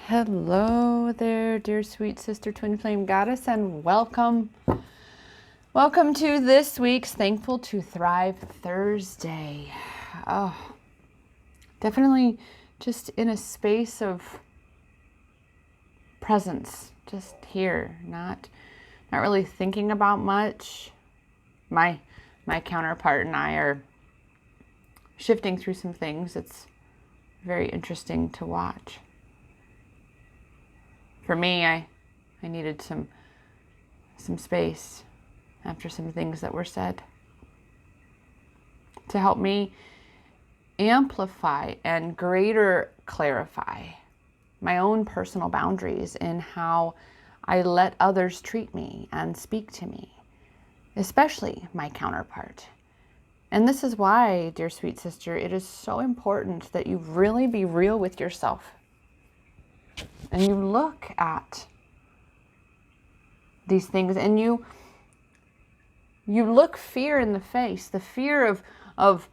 Hello there, dear sweet sister twin flame goddess, and welcome. Welcome to this week's Thankful to Thrive Thursday. Oh, definitely just in a space of presence, just here, not really thinking about much. My counterpart and I are shifting through some things. It's very interesting to watch. For me, I needed some space after some things that were said to help me amplify and greater clarify my own personal boundaries in how I let others treat me and speak to me, especially my counterpart. And this is why, dear sweet sister, it is so important that you really be real with yourself. And you look at these things and you look fear in the face, the fear of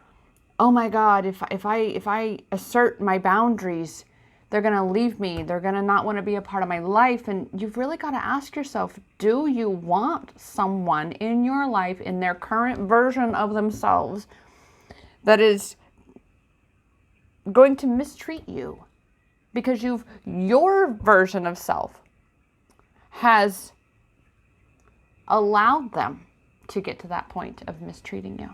oh my God, if I assert my boundaries, they're going to leave me. They're going to not want to be a part of my life. And you've really got to ask yourself, do you want someone in your life in their current version of themselves that is going to mistreat you? Because your version of self has allowed them to get to that point of mistreating you.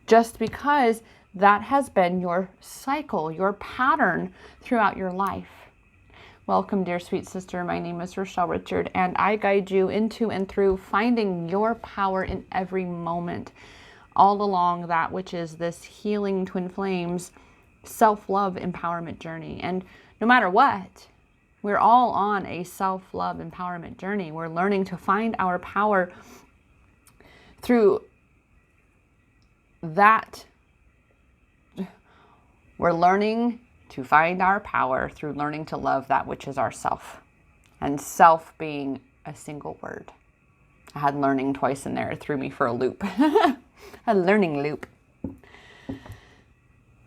Just because that has been your cycle, your pattern throughout your life. Welcome, dear sweet sister. My name is Rochelle Richard, and I guide you into and through finding your power in every moment, all along that which is this healing twin flames self-love empowerment journey. And no matter what, we're all on a self-love empowerment journey. We're learning to find our power through that. We're learning to find our power through learning to love that which is ourself. And self being a single word. I had learning twice in there. It threw me for a loop. A learning loop.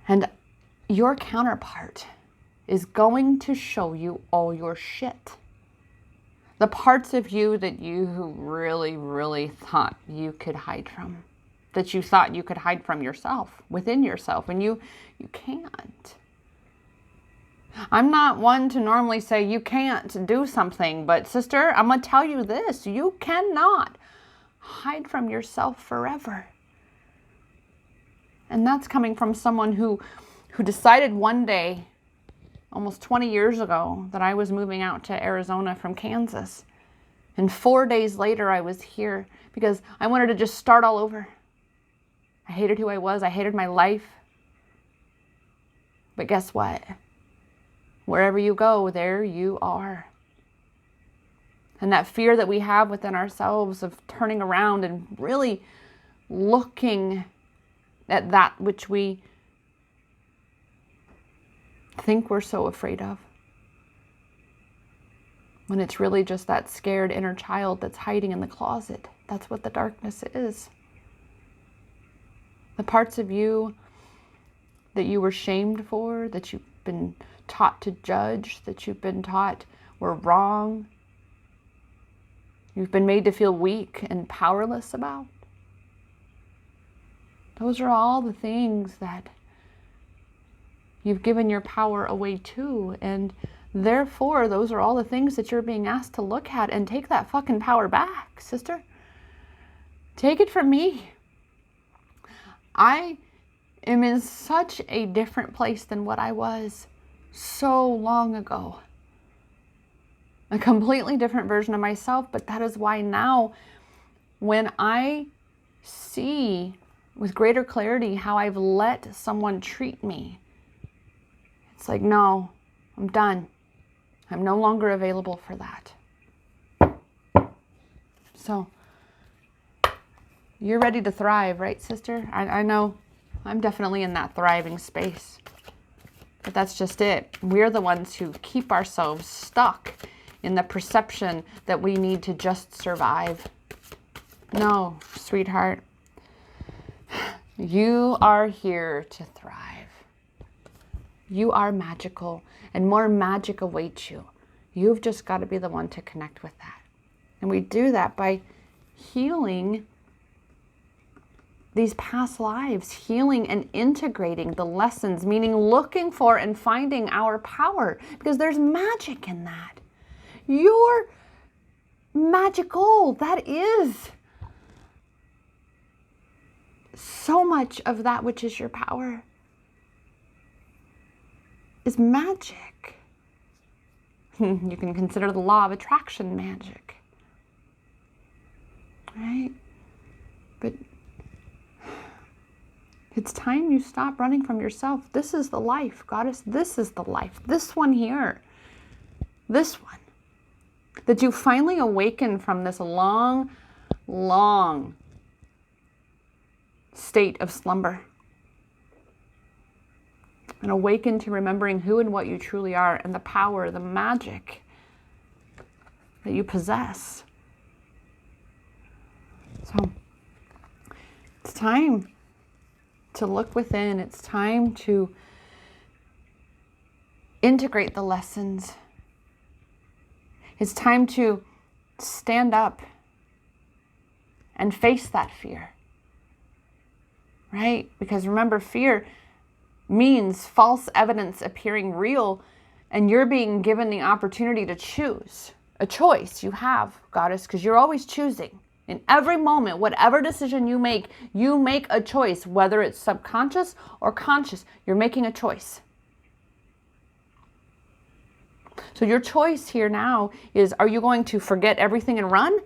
And your counterpart is going to show you all your shit. The parts of you that you really, really thought you could hide from. That you thought you could hide from yourself, within yourself, and you can't. I'm not one to normally say you can't do something, but sister, I'm going to tell you this. You cannot hide from yourself forever. And that's coming from someone who decided one day, almost 20 years ago, that I was moving out to Arizona from Kansas. And 4 days later, I was here because I wanted to just start all over. I hated who I was. I hated my life. But guess what? Wherever you go, there you are. And that fear that we have within ourselves of turning around and really looking at that which we think we're so afraid of, when it's really just that scared inner child that's hiding in the closet. That's what the darkness is. The parts of you that you were shamed for, that you've been taught to judge, that you've been taught were wrong, you've been made to feel weak and powerless about. Those are all the things that you've given your power away to, and therefore those are all the things that you're being asked to look at and take that fucking power back, sister. Take it from me. I am in such a different place than what I was so long ago. A completely different version of myself, but that is why now when I see with greater clarity how I've let someone treat me, it's like, no, I'm done. I'm no longer available for that. So, you're ready to thrive, right, sister? I know I'm definitely in that thriving space. But that's just it. We're the ones who keep ourselves stuck in the perception that we need to just survive. No, sweetheart. You are here to thrive. You are magical, and more magic awaits you. You've just got to be the one to connect with that. And we do that by healing these past lives, healing and integrating the lessons, meaning looking for and finding our power, because there's magic in that. You're magical. That is so much of that which is your power is magic. You can consider the law of attraction magic, right? But it's time you stop running from yourself. This is the life, Goddess. This is the life. This one here. This one. That you finally awaken from this long, long state of slumber. And awaken to remembering who and what you truly are and the power, the magic that you possess. So it's time to look within. It's time to integrate the lessons. It's time to stand up and face that fear, right? Because remember, fear means false evidence appearing real, and you're being given the opportunity to choose. A choice you have, Goddess, because you're always choosing. In every moment, whatever decision you make a choice, whether it's subconscious or conscious, you're making a choice. So your choice here now is, are you going to forget everything and run?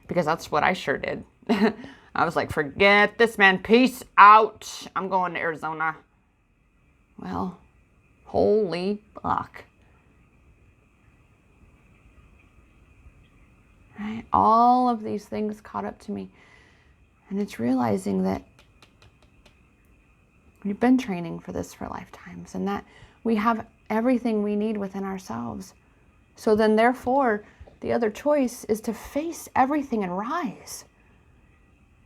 Because that's what I sure did. I was like, forget this, man. Peace out. I'm going to Arizona. Well, holy fuck. Right? All of these things caught up to me. And it's realizing that we've been training for this for lifetimes, and that we have everything we need within ourselves. So then therefore, the other choice is to face everything and rise.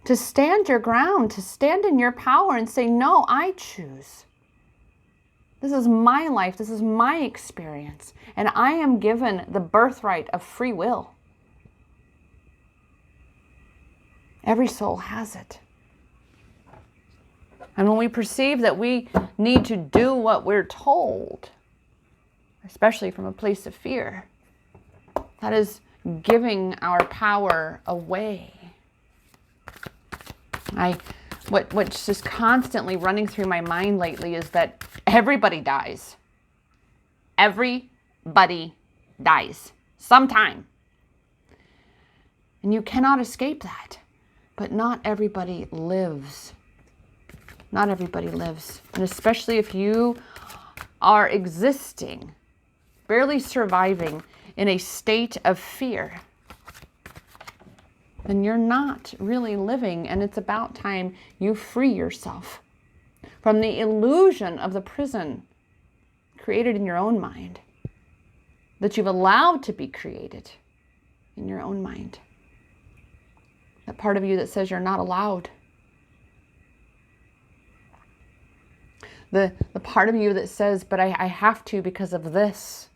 To stand your ground, to stand in your power and say, no, I choose. This is my life. This is my experience. And I am given the birthright of free will. Every soul has it. And when we perceive that we need to do what we're told, especially from a place of fear, that is giving our power away. What's just constantly running through my mind lately is that everybody dies. Everybody dies sometime. And you cannot escape that. But not everybody lives. Not everybody lives. And especially if you are existing, barely surviving in a state of fear, then you're not really living, and it's about time you free yourself from the illusion of the prison created in your own mind, that you've allowed to be created in your own mind. That part of you that says you're not allowed. The part of you that says, but I have to because of this.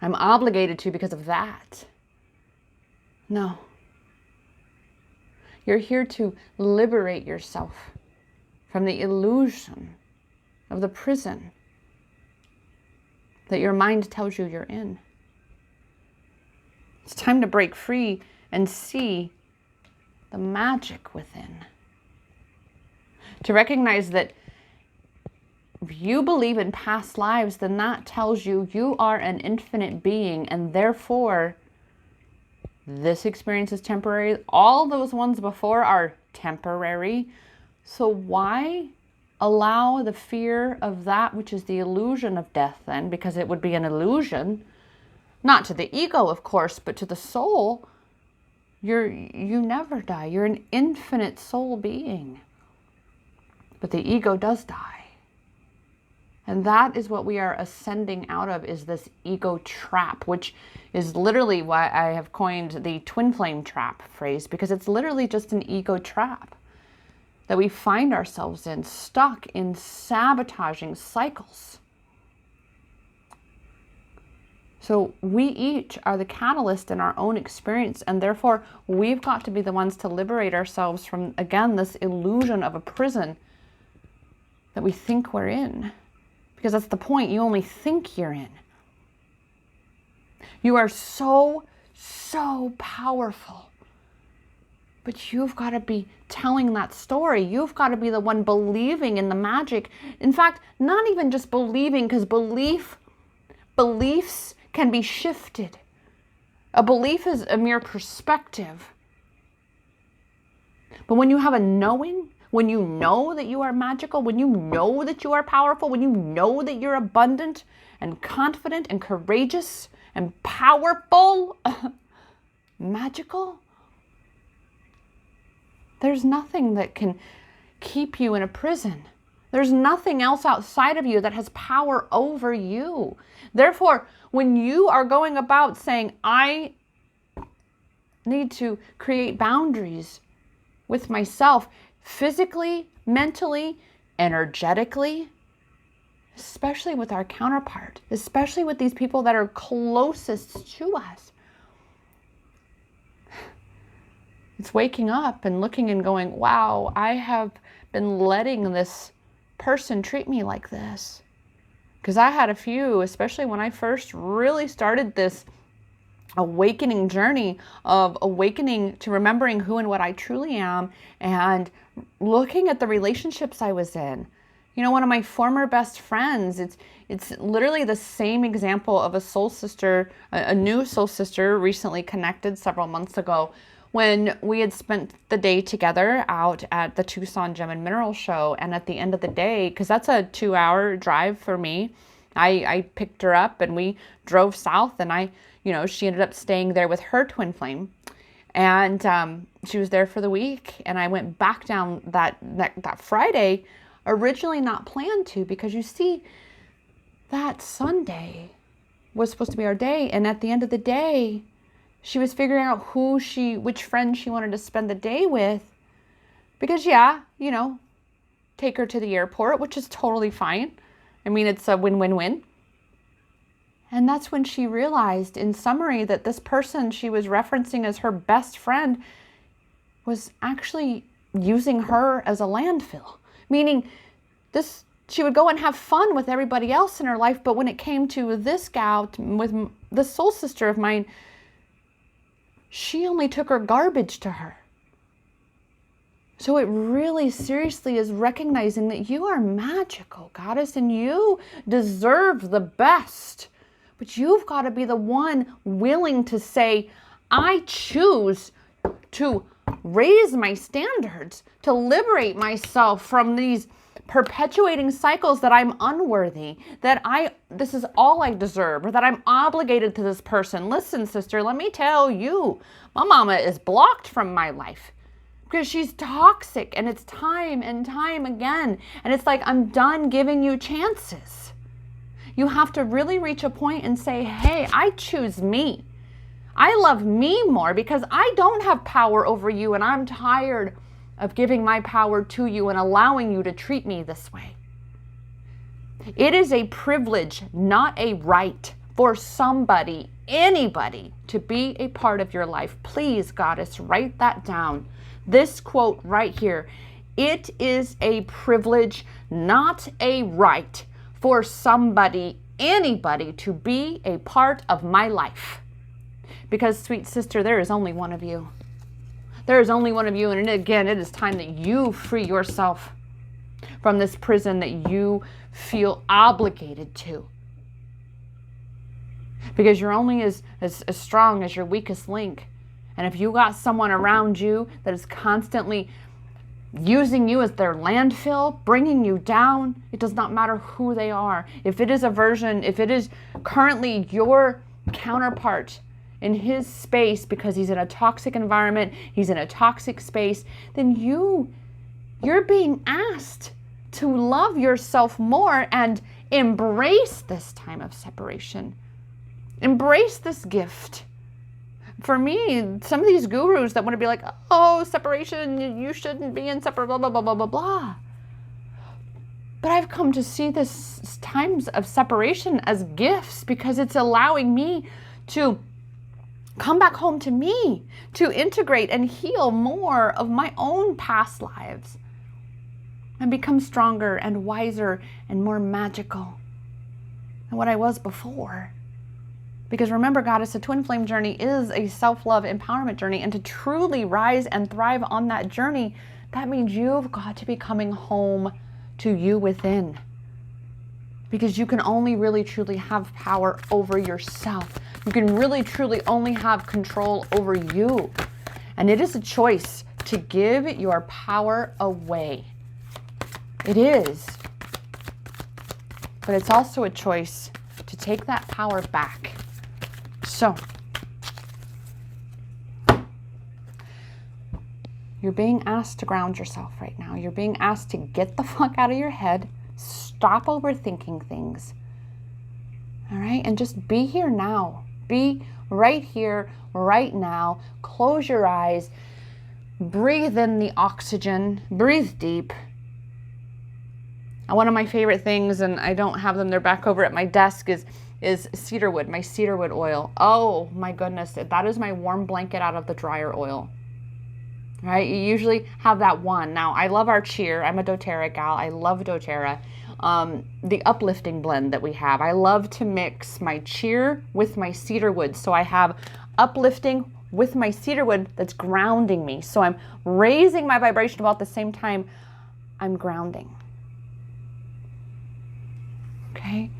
I'm obligated to because of that. No. You're here to liberate yourself from the illusion of the prison that your mind tells you you're in. It's time to break free and see the magic within. To recognize that if you believe in past lives, then that tells you you are an infinite being, and therefore this experience is temporary. All those ones before are temporary. So why allow the fear of that which is the illusion of death then? Because it would be an illusion, not to the ego, of course, but to the soul. You never die. You're an infinite soul being. But the ego does die. And that is what we are ascending out of, is this ego trap, which is literally why I have coined the twin flame trap phrase, because it's literally just an ego trap that we find ourselves in, stuck in sabotaging cycles. So we each are the catalyst in our own experience, and therefore we've got to be the ones to liberate ourselves from, again, this illusion of a prison that we think we're in. Because that's the point. You only think you're in. You are so, so powerful. But you've got to be telling that story. You've got to be the one believing in the magic. In fact, not even just believing, because beliefs can be shifted. A belief is a mere perspective. But when you have a knowing, when you know that you are magical, when you know that you are powerful, when you know that you're abundant and confident and courageous and powerful, magical, there's nothing that can keep you in a prison. There's nothing else outside of you that has power over you. Therefore, when you are going about saying, I need to create boundaries with myself, physically, mentally, energetically, especially with our counterpart, especially with these people that are closest to us, it's waking up and looking and going, wow, I have been letting this person treat me like this. Because I had a few, especially when I first really started this awakening journey of awakening to remembering who and what I truly am and looking at the relationships I was in. You know, one of my former best friends, it's literally the same example of a soul sister, a new soul sister recently connected several months ago, when we had spent the day together out at the Tucson Gem and Mineral Show. And at the end of the day, because that's a 2-hour drive for me, I picked her up and we drove south, and she ended up staying there with her twin flame. And she was there for the week, and I went back down that Friday, originally not planned to, because you see, that Sunday was supposed to be our day. And at the end of the day, she was figuring out which friend she wanted to spend the day with. Because take her to the airport, which is totally fine. I mean, it's a win-win-win. And that's when she realized, in summary, that this person she was referencing as her best friend was actually using her as a landfill. Meaning, she would go and have fun with everybody else in her life, but when it came to this gal, with this soul sister of mine, she only took her garbage to her. So it really seriously is recognizing that you are magical, goddess, and you deserve the best. But you've got to be the one willing to say, I choose to raise my standards, to liberate myself from these perpetuating cycles that I'm unworthy, that this is all I deserve, or that I'm obligated to this person. Listen, sister, let me tell you, my mama is blocked from my life because she's toxic, and it's time and time again. And it's like, I'm done giving you chances. You have to really reach a point and say, hey, I choose me. I love me more because I don't have power over you, and I'm tired of giving my power to you and allowing you to treat me this way. It is a privilege, not a right, for somebody, anybody, to be a part of your life. Please, goddess, write that down. This quote right here. It is a privilege, not a right, for somebody, anybody, to be a part of my life. Because, sweet sister, there is only one of you. There is only one of you. And again, it is time that you free yourself from this prison that you feel obligated to. Because you're only as strong as your weakest link. And if you got someone around you that is constantly using you as their landfill, bringing you down, it does not matter who they are. If it is currently your counterpart in his space because he's in a toxic environment, he's in a toxic space, then you're being asked to love yourself more and embrace this time of separation. Embrace this gift. For me, some of these gurus that want to be like, oh, separation, you shouldn't be inseparable, blah, blah, blah, blah, blah, blah. But I've come to see this times of separation as gifts, because it's allowing me to come back home to me, to integrate and heal more of my own past lives and become stronger and wiser and more magical than what I was before. Because remember, Goddess, a twin flame journey is a self-love empowerment journey. And to truly rise and thrive on that journey, that means you've got to be coming home to you within. Because you can only really truly have power over yourself. You can really truly only have control over you. And it is a choice to give your power away. It is. But it's also a choice to take that power back. So, you're being asked to ground yourself right now. You're being asked to get the fuck out of your head. Stop overthinking things. All right? And just be here now. Be right here, right now. Close your eyes. Breathe in the oxygen. Breathe deep. And one of my favorite things, and I don't have them, they're back over at my desk, is cedarwood, my cedarwood oil. Oh my goodness, that is my warm blanket out of the dryer oil. All right, you usually have that one. Now, I love our cheer. I'm a doTERRA gal. I love doTERRA. The uplifting blend that we have. I love to mix my cheer with my cedarwood. So I have uplifting with my cedarwood that's grounding me. So I'm raising my vibration while at the same time I'm grounding. Okay?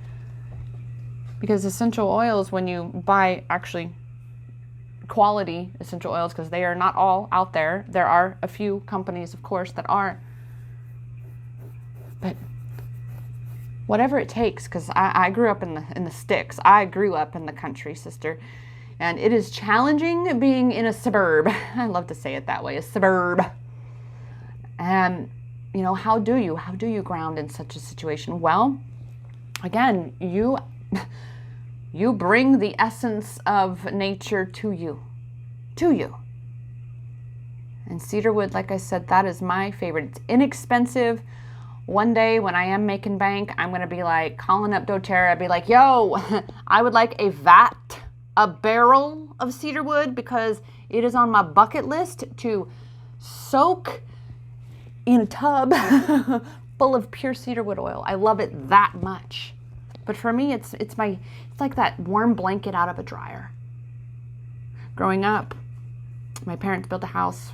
Because essential oils, when you buy actually quality essential oils, because they are not all out there. There are a few companies, of course, that are. But whatever it takes, because I grew up in the sticks. I grew up in the country, sister. And it is challenging being in a suburb. I love to say it that way, a suburb. And, you know, how do you ground in such a situation? Well, again, you bring the essence of nature to you. And cedarwood, like I said, that is my favorite. It's inexpensive. One day when I am making bank, I'm going to be like calling up doTERRA. I'd be like, yo, I would like a barrel of cedarwood, because it is on my bucket list to soak in a tub full of pure cedarwood oil. I love it that much. But for me, it's like that warm blanket out of a dryer. Growing up, my parents built a house.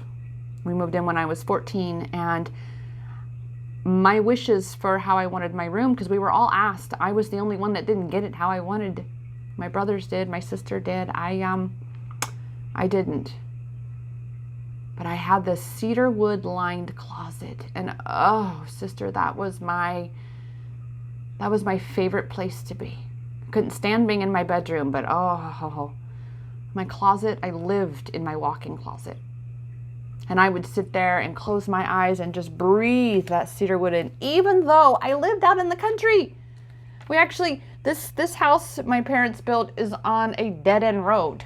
We moved in when I was 14, and my wishes for how I wanted my room, because we were all asked. I was the only one that didn't get it how I wanted. My brothers did, my sister did. I didn't. But I had this cedarwood lined closet, and oh, sister, that was my favorite place to be. Couldn't stand being in my bedroom, but oh, my closet, I lived in my walk-in closet. And I would sit there and close my eyes and just breathe that cedarwood in, even though I lived out in the country. We actually, this house my parents built is on a dead-end road.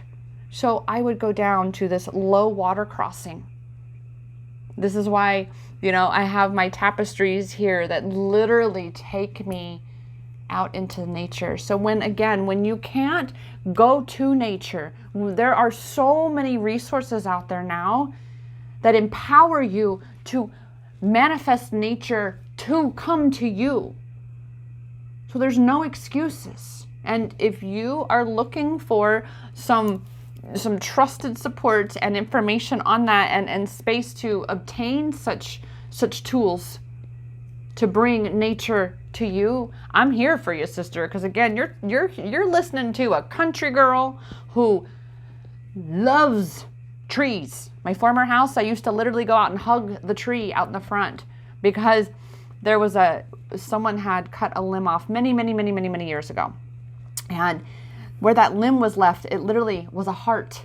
So I would go down to this low water crossing. This is why, you know, I have my tapestries here that literally take me out into nature. So when you can't go to nature, there are so many resources out there now that empower you to manifest nature to come to you. So there's no excuses. And if you are looking for some trusted support and information on that, and space to obtain such tools to bring nature to you, I'm here for you, sister. Because again, you're listening to a country girl who loves trees. My former house, I used to literally go out and hug the tree out in the front, because there was someone had cut a limb off many years ago, and where that limb was left, it literally was a heart.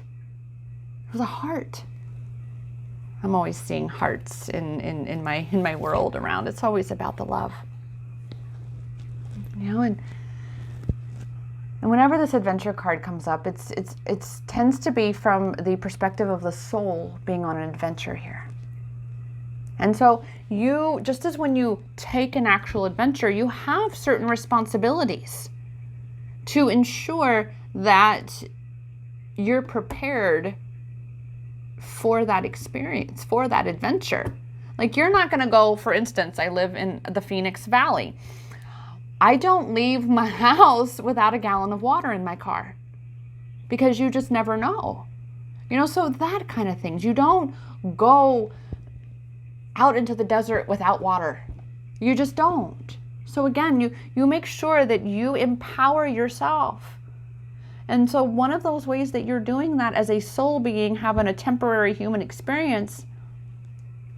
It was a heart. I'm always seeing hearts in my world around. It's always about the love. You know, and whenever this adventure card comes up, it tends to be from the perspective of the soul being on an adventure here. And so you, just as when you take an actual adventure, you have certain responsibilities to ensure that you're prepared for that experience, for that adventure. Like, you're not going to go, for instance, I live in the Phoenix Valley. I don't leave my house without a gallon of water in my car, because you just never know. You know, so that kind of things. You don't go out into the desert without water. You just don't. So again, you make sure that you empower yourself. And so one of those ways that you're doing that as a soul being having a temporary human experience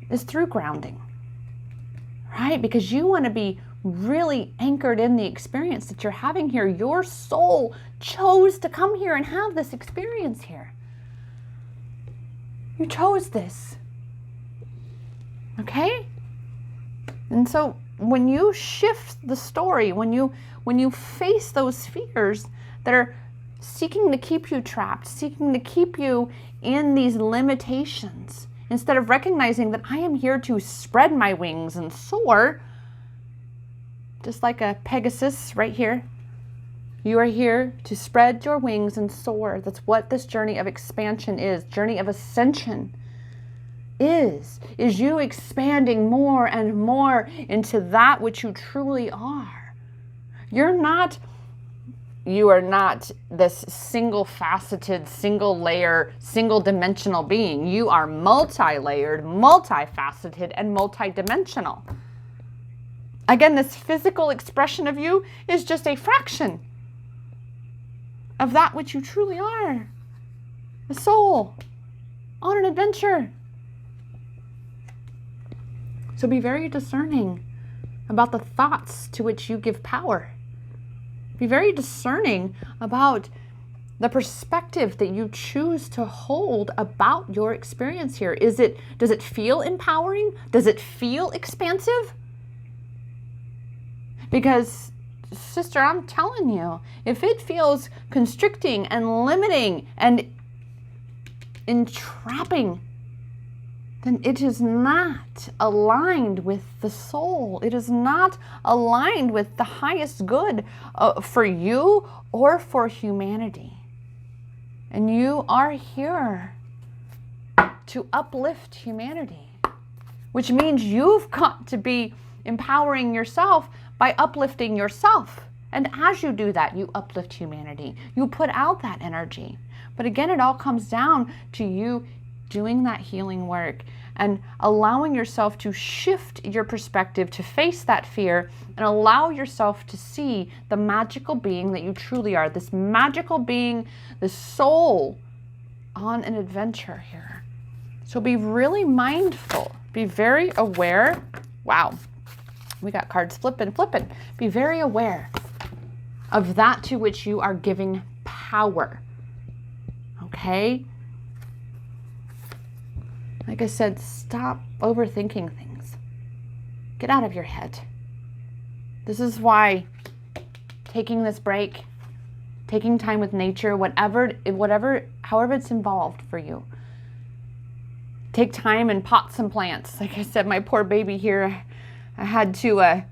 is through grounding, right? Because you want to be really anchored in the experience that you're having here. Your soul chose to come here and have this experience here. You chose this. Okay? And so when you shift the story, when you face those fears that are seeking to keep you trapped, seeking to keep you in these limitations, instead of recognizing that I am here to spread my wings and soar, just like a Pegasus right here. You are here to spread your wings and soar. That's what this journey of expansion is. Journey of ascension is you expanding more and more into that which you truly are. You are not this single-faceted, single-layer, single-dimensional being. You are multi-layered, multifaceted, and multidimensional. Again, this physical expression of you is just a fraction of that which you truly are. A soul on an adventure. So be very discerning about the thoughts to which you give power. Be very discerning about the perspective that you choose to hold about your experience here. Does it feel empowering? Does it feel expansive? Because, sister, I'm telling you, if it feels constricting and limiting and entrapping, then it is not aligned with the soul. It is not aligned with the highest good for you or for humanity. And you are here to uplift humanity, which means you've got to be empowering yourself by uplifting yourself. And as you do that, you uplift humanity. You put out that energy. But again, it all comes down to you doing that healing work and allowing yourself to shift your perspective, to face that fear and allow yourself to see the magical being that you truly are. This magical being, the soul on an adventure here. So be really mindful. Be very aware. Wow. We got cards flipping. Be very aware of that to which you are giving power. Okay? Like I said, stop overthinking things. Get out of your head. This is why taking this break, taking time with nature, however it's involved for you. Take time and pot some plants. Like I said, my poor baby here, I had to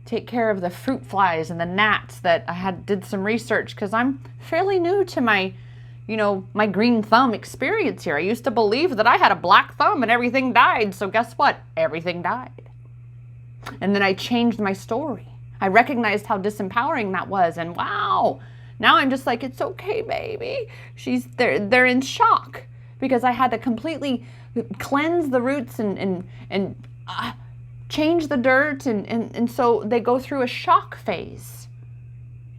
take care of the fruit flies and the gnats that did some research because I'm fairly new to my green thumb experience here. I used to believe that I had a black thumb and everything died. So guess what? Everything died. And then I changed my story. I recognized how disempowering that was. And wow, now I'm just like, it's okay, baby. They're in shock because I had to completely cleanse the roots and change the dirt. And so they go through a shock phase.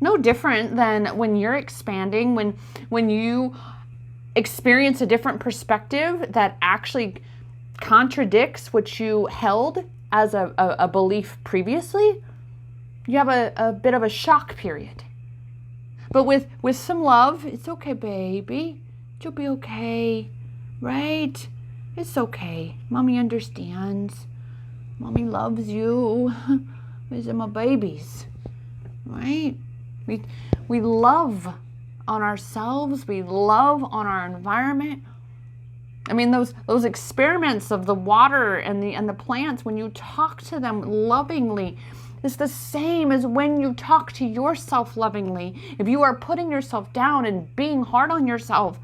No different than when you're expanding, when you experience a different perspective that actually contradicts what you held as a belief previously, you have a bit of a shock period. But with some love, it's okay, baby. You'll be okay, right? It's okay. Mommy understands. Mommy loves you. These are my babies, right? We love on ourselves, we love on our environment, I mean, those experiments of the water and the plants, when you talk to them lovingly, is the same as when you talk to yourself lovingly. If you are putting yourself down and being hard on yourself,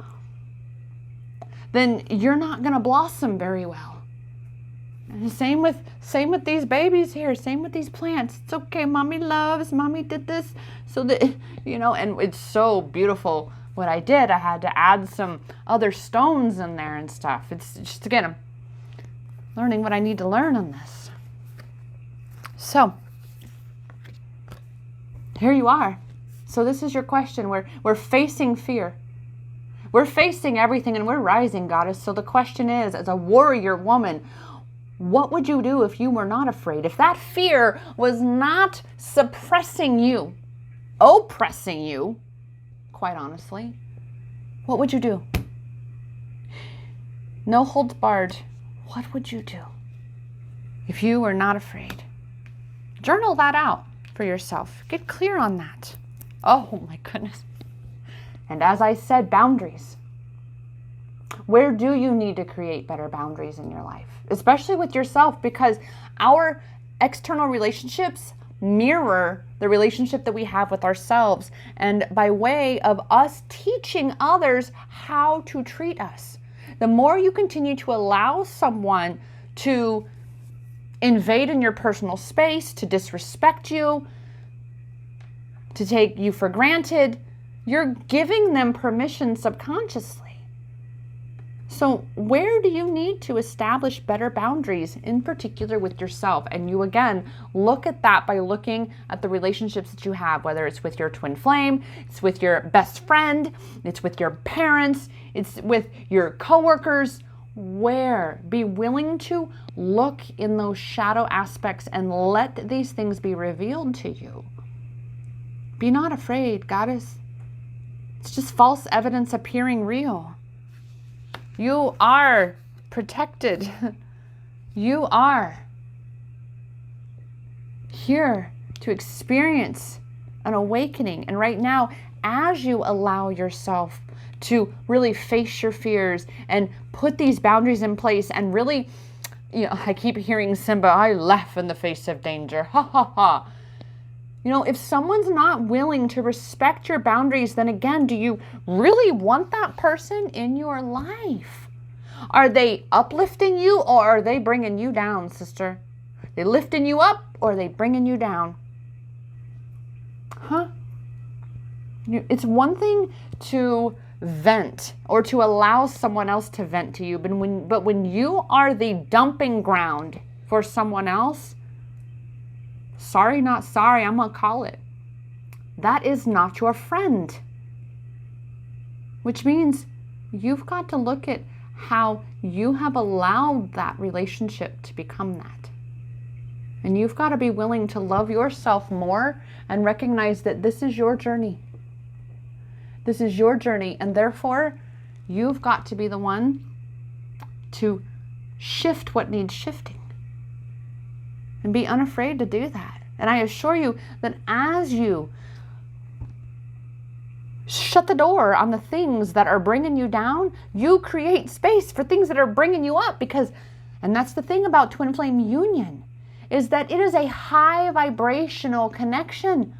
then you're not going to blossom very well. And same with these babies here, same with these plants. It's okay, mommy loves, mommy did this. So that, and it's so beautiful what I did. I had to add some other stones in there and stuff. It's just, again, I'm learning what I need to learn on this. So, here you are. So this is your question. We're facing fear. We're facing everything and we're rising, goddess. So the question is, as a warrior woman, what would you do if you were not afraid? If that fear was not suppressing you, oppressing you, quite honestly, what would you do? No holds barred. What would you do if you were not afraid? Journal that out for yourself. Get clear on that. Oh my goodness. And as I said, boundaries. Where do you need to create better boundaries in your life? Especially with yourself, because our external relationships mirror the relationship that we have with ourselves, and by way of us teaching others how to treat us. The more you continue to allow someone to invade in your personal space, to disrespect you, to take you for granted, you're giving them permission subconsciously. So where do you need to establish better boundaries, in particular with yourself? And you, again, look at that by looking at the relationships that you have, whether it's with your twin flame, it's with your best friend, it's with your parents, it's with your coworkers. Where? Be willing to look in those shadow aspects and let these things be revealed to you. Be not afraid, goddess. It's just false evidence appearing real. You are protected. You are here to experience an awakening. And right now, as you allow yourself to really face your fears and put these boundaries in place and really, I keep hearing Simba, I laugh in the face of danger. Ha ha ha. If someone's not willing to respect your boundaries, then again, do you really want that person in your life? Are they uplifting you, or are they bringing you down, sister? They lifting you up, or are they bringing you down? Huh? It's one thing to vent or to allow someone else to vent to you, but when you are the dumping ground for someone else, sorry, not sorry, I'm going to call it. That is not your friend. Which means you've got to look at how you have allowed that relationship to become that. And you've got to be willing to love yourself more and recognize that this is your journey. This is your journey, and therefore you've got to be the one to shift what needs shifting. And be unafraid to do that. And I assure you that as you shut the door on the things that are bringing you down, you create space for things that are bringing you up. And that's the thing about twin flame union, is that it is a high vibrational connection.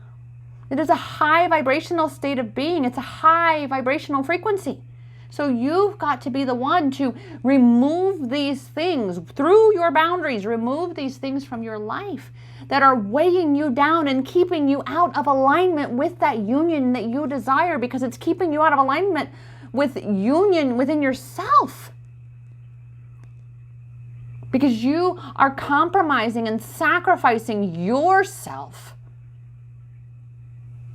It is a high vibrational state of being. It's a high vibrational frequency. So you've got to be the one to remove these things through your boundaries, remove these things from your life that are weighing you down and keeping you out of alignment with that union that you desire, because it's keeping you out of alignment with union within yourself. Because you are compromising and sacrificing yourself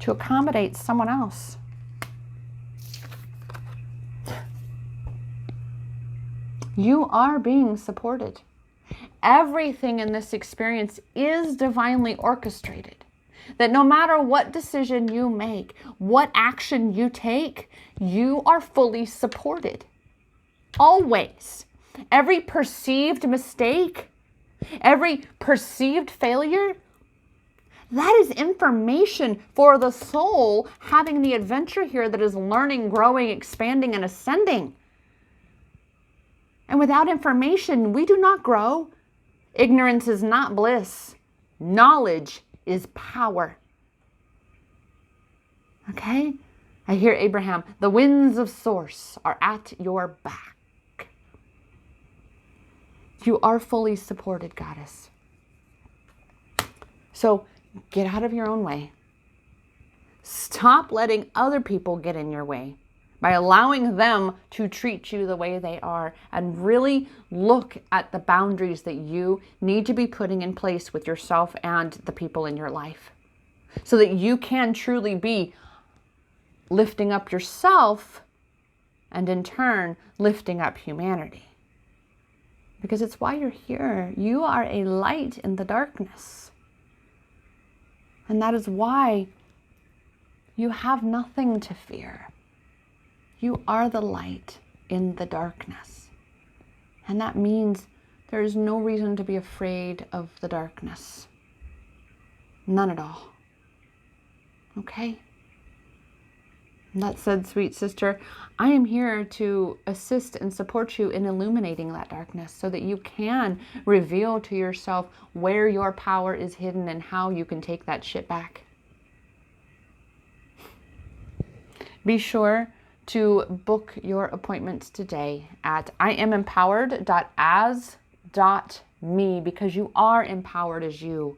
to accommodate someone else. You are being supported. Everything in this experience is divinely orchestrated. That no matter what decision you make, what action you take, you are fully supported. Always. Every perceived mistake, every perceived failure, that is information for the soul having the adventure here that is learning, growing, expanding, and ascending. And without information, we do not grow. Ignorance is not bliss. Knowledge is power. Okay? I hear Abraham, the winds of source are at your back. You are fully supported, goddess. So get out of your own way. Stop letting other people get in your way by allowing them to treat you the way they are, and really look at the boundaries that you need to be putting in place with yourself and the people in your life, so that you can truly be lifting up yourself and in turn lifting up humanity. Because it's why you're here. You are a light in the darkness. And that is why you have nothing to fear. You are the light in the darkness. And that means there is no reason to be afraid of the darkness. None at all. Okay? And that said, sweet sister, I am here to assist and support you in illuminating that darkness so that you can reveal to yourself where your power is hidden and how you can take that shit back. Be sure to book your appointments today at IamEmpowered.as.me, because you are empowered as you.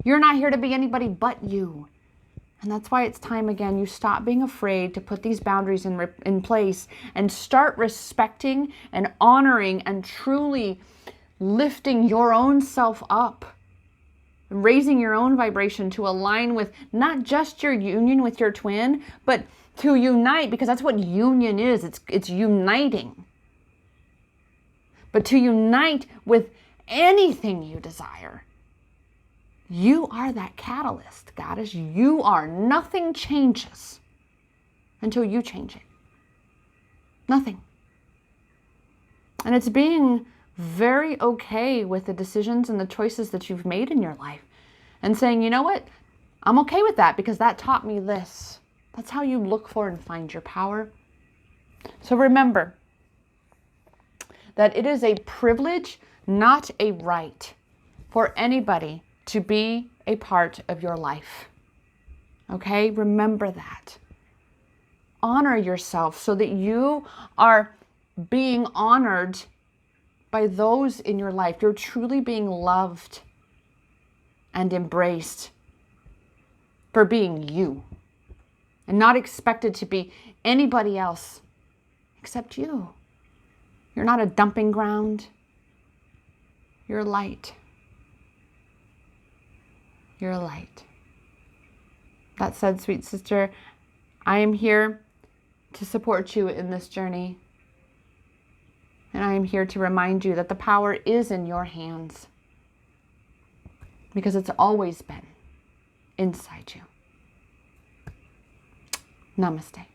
You're not here to be anybody but you. And that's why it's time again you stop being afraid to put these boundaries in place and start respecting and honoring and truly lifting your own self up, raising your own vibration to align with not just your union with your twin, but to unite, because that's what union is. It's uniting. But to unite with anything you desire. You are that catalyst, goddess. You are. Nothing changes until you change it. Nothing. And it's being very okay with the decisions and the choices that you've made in your life and saying, you know what? I'm okay with that because that taught me this. That's how you look for and find your power. So remember that it is a privilege, not a right, for anybody to be a part of your life. Okay? Remember that. Honor yourself so that you are being honored by those in your life. You're truly being loved and embraced for being you and not expected to be anybody else except you. You're not a dumping ground. You're light. You're a light. That said, sweet sister, I am here to support you in this journey. And I am here to remind you that the power is in your hands, because it's always been inside you. Namaste.